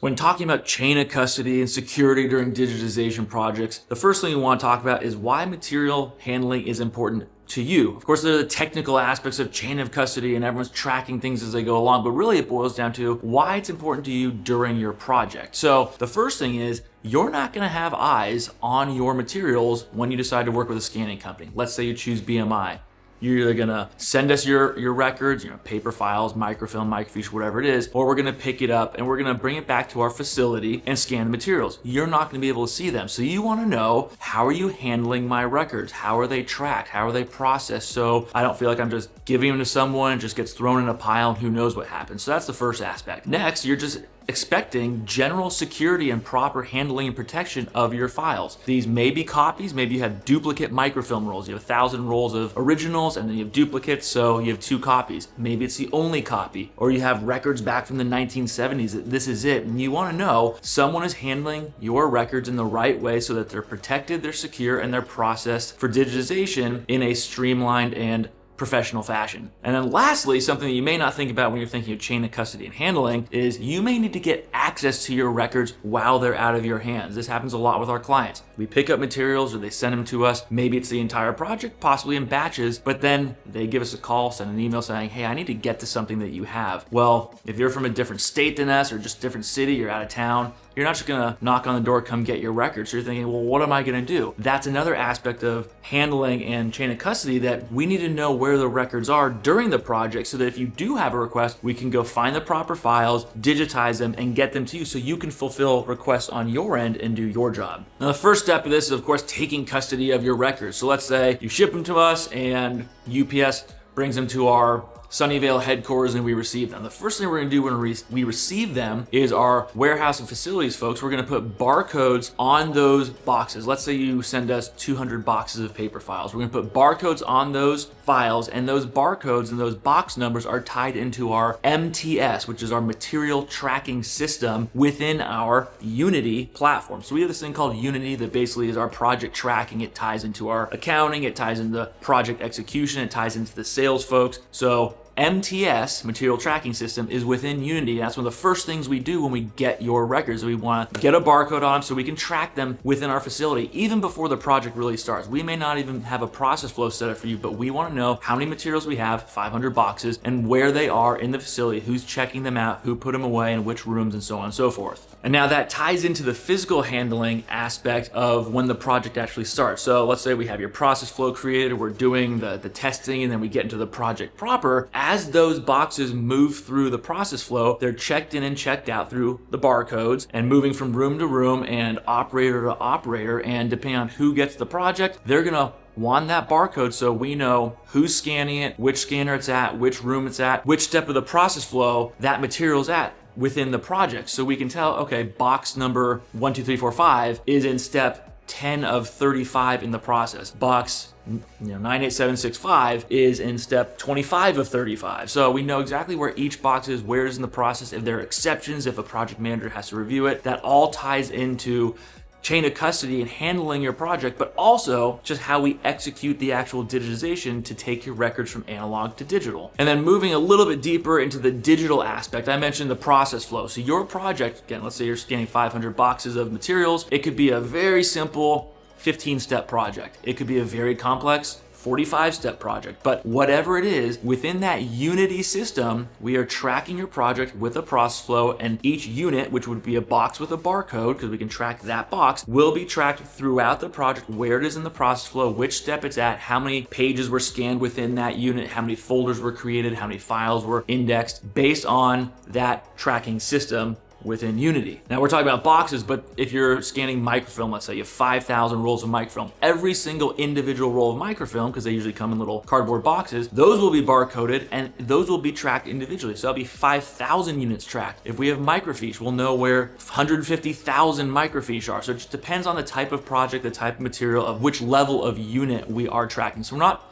When talking about chain of custody and security during digitization projects, the first thing we want to talk about is why material handling is important to you. Of course, there are the technical aspects of chain of custody and everyone's tracking things as they go along, but really it boils down to why it's important to you during your project. So the first thing is you're not going to have eyes on your materials when you decide to work with a scanning company. Let's say you choose BMI. You're either gonna send us your records, paper files, microfilm, microfiche, whatever it is, or we're gonna pick it up and we're gonna bring it back to our facility and scan the materials. You're not gonna be able to see them. So you wanna know, how are you handling my records? How are they tracked? How are they processed? So I don't feel like I'm just giving them to someone and just gets thrown in a pile and who knows what happens. So that's the first aspect. Next, you're just expecting general security and proper handling and protection of your files. These may be copies, maybe you have duplicate microfilm rolls. You have 1,000 rolls of originals and then you have duplicates, so you have 2 copies. Maybe it's the only copy, or you have records back from the 1970s that this is it, and you want to know someone is handling your records in the right way so that they're protected, they're secure, and they're processed for digitization in a streamlined and professional fashion. And then lastly, something that you may not think about when you're thinking of chain of custody and handling is you may need to get access to your records while they're out of your hands. This happens a lot with our clients. We pick up materials or they send them to us. Maybe it's the entire project, possibly in batches, but then they give us a call, send an email saying, hey, I need to get to something that you have. Well, if you're from a different state than us or just different city, you're out of town, you're not just gonna knock on the door, come get your records. So you're thinking, well, what am I gonna do? That's another aspect of handling and chain of custody, that we need to know where the records are during the project so that if you do have a request, we can go find the proper files, digitize them, and get them to you so you can fulfill requests on your end and do your job. Now, the first step of this is, of course, taking custody of your records. So let's say you ship them to us and UPS brings them to our Sunnyvale headquarters and we receive them. The first thing we're gonna do when we receive them is our warehouse and facilities folks, we're gonna put barcodes on those boxes. Let's say you send us 200 boxes of paper files. We're gonna put barcodes on those files, and those barcodes and those box numbers are tied into our MTS, which is our material tracking system within our Unity platform. So we have this thing called Unity that basically is our project tracking. It ties into our accounting, it ties into project execution, it ties into the sales folks. So MTS, Material Tracking System, is within Unity. That's one of the first things we do when we get your records. We want to get a barcode on them so we can track them within our facility even before the project really starts. We may not even have a process flow set up for you, but we want to know how many materials we have, 500 boxes, and where they are in the facility, who's checking them out, who put them away, in which rooms, and so on and so forth. And now that ties into the physical handling aspect of when the project actually starts. So let's say we have your process flow created, we're doing the testing, and then we get into the project proper. As those boxes move through the process flow, they're checked in and checked out through the barcodes and moving from room to room and operator to operator. And depending on who gets the project, they're gonna want that barcode so we know who's scanning it, which scanner it's at, which room it's at, which step of the process flow that material's at within the project. So we can tell, okay, box number 1, 2, 3, 4, 5 is in step 10 of 35 in the process. Box 98765 is in step 25 of 35. So we know exactly where each box is, where it is in the process, if there are exceptions, if a project manager has to review it. That all ties into chain of custody and handling your project, but also just how we execute the actual digitization to take your records from analog to digital. And then moving a little bit deeper into the digital aspect, I mentioned the process flow. So your project, again, let's say you're scanning 500 boxes of materials. It could be a very simple 15-step project. It could be a very complex 45-step project, but whatever it is, within that Unity system, we are tracking your project with a process flow, and each unit, which would be a box with a barcode, because we can track that box, will be tracked throughout the project, where it is in the process flow, which step it's at, how many pages were scanned within that unit, how many folders were created, how many files were indexed, based on that tracking system within Unity. Now we're talking about boxes, but if you're scanning microfilm, let's say you have 5,000 rolls of microfilm, every single individual roll of microfilm, because they usually come in little cardboard boxes, those will be barcoded and those will be tracked individually. So that'll be 5,000 units tracked. If we have microfiche, we'll know where 150,000 microfiche are. So it just depends on the type of project, the type of material, of which level of unit we are tracking. So we're not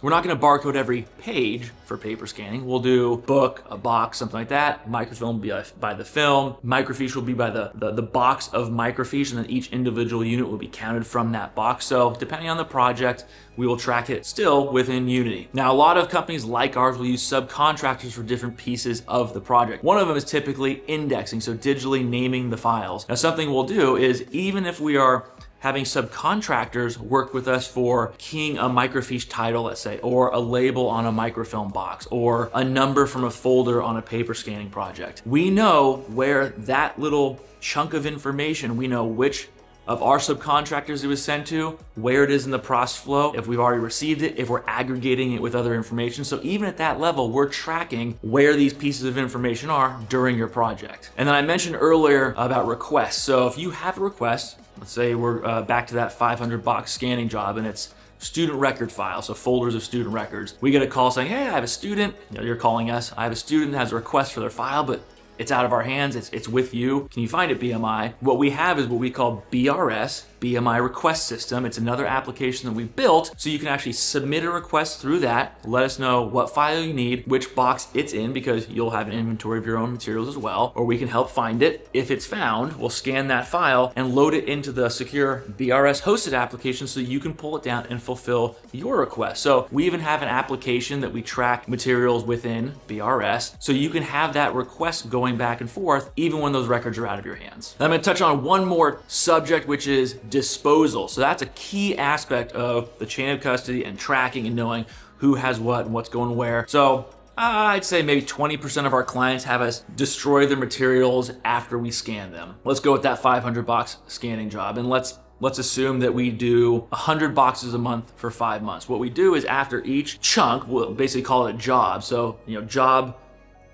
We're not going to barcode every page for paper scanning. We'll do book, a box, something like that. Microfilm will be by the film. Microfiche will be by the box of microfiche, and then each individual unit will be counted from that box. So depending on the project, we will track it still within Unity. Now, a lot of companies like ours will use subcontractors for different pieces of the project. One of them is typically indexing, so digitally naming the files. Now, something we'll do is, even if we are having subcontractors work with us for keying a microfiche title, let's say, or a label on a microfilm box, or a number from a folder on a paper scanning project, we know where that little chunk of information, we know which of our subcontractors it was sent to, where it is in the process flow, if we've already received it, if we're aggregating it with other information. So even at that level, we're tracking where these pieces of information are during your project. And then I mentioned earlier about requests. So if you have a request, let's say we're back to that 500 box scanning job, and it's student record file, so folders of student records. We get a call saying, hey, I have a student, you're calling us, I have a student that has a request for their file, but it's out of our hands, it's with you. Can you find it, BMI? What we have is what we call BRS, BMI Request System. It's another application that we built so you can actually submit a request through that, let us know what file you need, which box it's in, because you'll have an inventory of your own materials as well, or we can help find it. If it's found, we'll scan that file and load it into the secure BRS hosted application so you can pull it down and fulfill your request. So we even have an application that we track materials within BRS, so you can have that request going back and forth even when those records are out of your hands. Now, I'm going to touch on one more subject, which is disposal. So that's a key aspect of the chain of custody and tracking and knowing who has what and what's going where. So I'd say maybe 20% of our clients have us destroy their materials after we scan them. Let's go with that 500 box scanning job, and let's assume that we do 100 boxes a month for 5 months. What we do is, after each chunk, we'll basically call it a job. So, job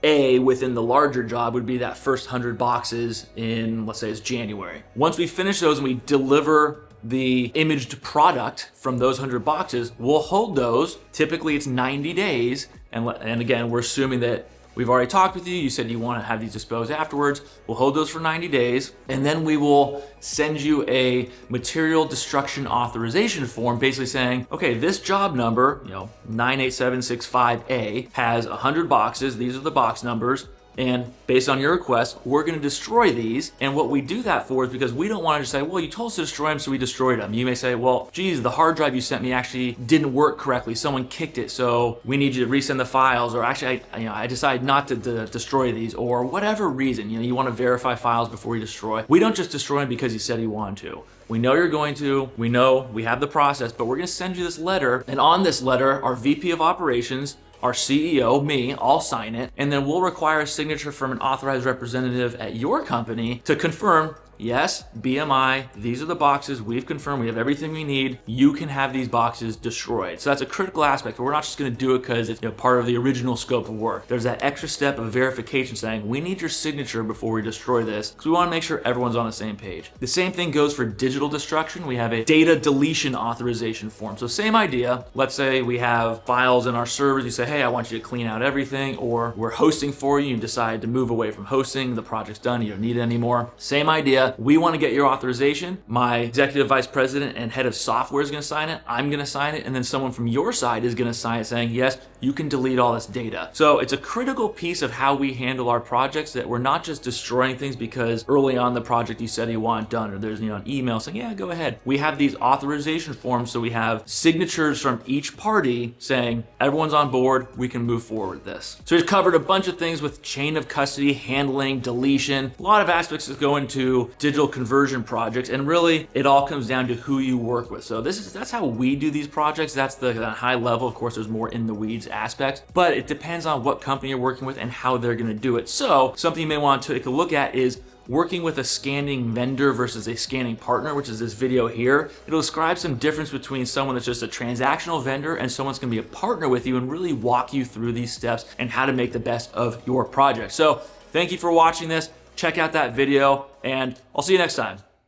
A within the larger job would be that first 100 boxes in, let's say it's January. Once we finish those and we deliver the imaged product from those 100 boxes, we'll hold those. Typically it's 90 days. And again, we're assuming that we've already talked with you. You said you want to have these disposed afterwards. We'll hold those for 90 days. And then we will send you a material destruction authorization form, basically saying, okay, this job number, 98765A, has 100 boxes. These are the box numbers. And based on your request, we're going to destroy these. And what we do that for is because we don't want to just say, well, you told us to destroy them, so we destroyed them. You may say, well, geez, the hard drive you sent me actually didn't work correctly. Someone kicked it, so we need you to resend the files. Or actually, I decided not to destroy these, or whatever reason. You want to verify files before you destroy. We don't just destroy them because you said you wanted to. We know you're going to, we know we have the process, but we're going to send you this letter. And on this letter, our VP of Operations, our CEO, me, I'll sign it, and then we'll require a signature from an authorized representative at your company to confirm, yes, BMI, these are the boxes, we've confirmed, we have everything we need, you can have these boxes destroyed. So that's a critical aspect. We're not just going to do it because it's part of the original scope of work. There's that extra step of verification saying, we need your signature before we destroy this, because we want to make sure everyone's on the same page. The same thing goes for digital destruction. We have a data deletion authorization form. So same idea. Let's say we have files in our servers. You say, hey, I want you to clean out everything, or we're hosting for you. You decide to move away from hosting. The project's done. You don't need it anymore. Same idea. We want to get your authorization. My executive vice president and head of software is going to sign it. I'm going to sign it. And then someone from your side is going to sign it saying, yes, you can delete all this data. So it's a critical piece of how we handle our projects, that we're not just destroying things because early on the project you said you want done, or there's an email saying, yeah, go ahead. We have these authorization forms, so we have signatures from each party saying everyone's on board, we can move forward with this. So we've covered a bunch of things with chain of custody, handling, deletion, a lot of aspects that go into digital conversion projects, and really it all comes down to who you work with. So that's how we do these projects. That's the high level. Of course, there's more in the weeds aspects, but it depends on what company you're working with and how they're going to do it. So something you may want to take a look at is working with a scanning vendor versus a scanning partner, which is this video here. It'll describe some difference between someone that's just a transactional vendor and someone's gonna be a partner with you, and really walk you through these steps and how to make the best of your project. So thank you for watching this. Check out that video, and I'll see you next time.